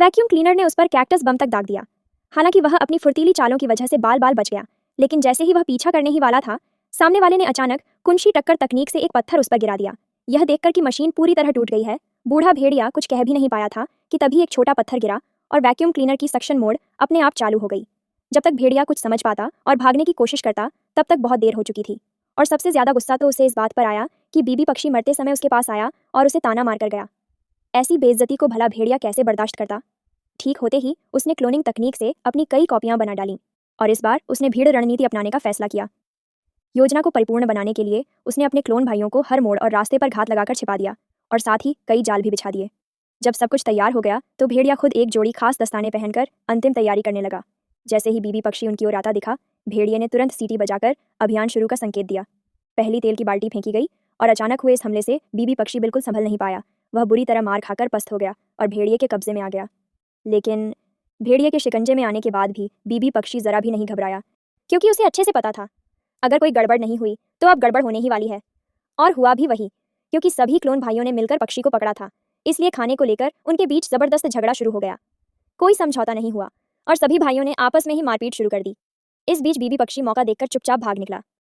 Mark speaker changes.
Speaker 1: Vacuum cleaner ने उस पर कैक्टस बम तक दाग दिया। हालांकि वह अपनी फुर्तीली चालों की वजह से बाल बाल बच गया, लेकिन जैसे ही वह पीछा करने ही वाला था, सामने वाले ने अचानक कुंशी टक्कर तकनीक से एक पत्थर उस पर गिरा दिया। यह देखकर कि मशीन पूरी तरह टूट गई है, बूढ़ा भेड़िया कुछ कह भी नहीं पाया था कि तभी एक छोटा पत्थर गिरा और वैक्यूम क्लीनर की सक्शन मोड अपने आप चालू हो गई। जब तक भेड़िया कुछ समझ पाता और भागने की कोशिश करता, तब तक बहुत देर हो चुकी थी। और सबसे ज्यादा गुस्सा तो उसे इस बात पर आया कि बीबी पक्षी मरते समय उसके पास आया और उसे ताना मारकर गया। ऐसी बेइज्जती को भला भेड़िया कैसे बर्दाश्त करता। ठीक होते ही उसने क्लोनिंग तकनीक से अपनी कई कॉपियां बना डालीं और इस बार उसने भीड़ रणनीति अपनाने का फैसला किया। योजना को परिपूर्ण बनाने के लिए उसने अपने क्लोन भाइयों को हर मोड़ और रास्ते पर घात लगाकर छिपा दिया और साथ ही कई जाल भी बिछा दिए। जब सब कुछ तैयार हो गया तो भेड़िया खुद एक जोड़ी खास दस्ताने पहनकर अंतिम तैयारी करने लगा। जैसे ही बीबी पक्षी उनकी ओर आता दिखा, भेड़िए ने तुरंत सीटी बजाकर अभियान शुरू का संकेत दिया। पहली तेल की बाल्टी फेंकी गई और अचानक हुए इस हमले से बीबी पक्षी बिल्कुल संभल नहीं पाया। वह बुरी तरह मार खाकर पस्त हो गया और भेड़िए के कब्जे में आ गया। लेकिन भेड़िए के शिकंजे में आने के बाद भी बीबी पक्षी जरा भी नहीं घबराया, क्योंकि उसे अच्छे से पता था अगर कोई गड़बड़ नहीं हुई तो अब गड़बड़ होने ही वाली है। और हुआ भी वही, क्योंकि सभी क्लोन भाइयों ने मिलकर पक्षी को पकड़ा था। इसलिए खाने को लेकर उनके बीच जबरदस्त झगड़ा शुरू हो गया। कोई समझौता नहीं हुआ और सभी भाइयों ने आपस में ही मारपीट शुरू कर दी। इस बीच बीबी पक्षी मौका देखकर चुपचाप भाग निकला।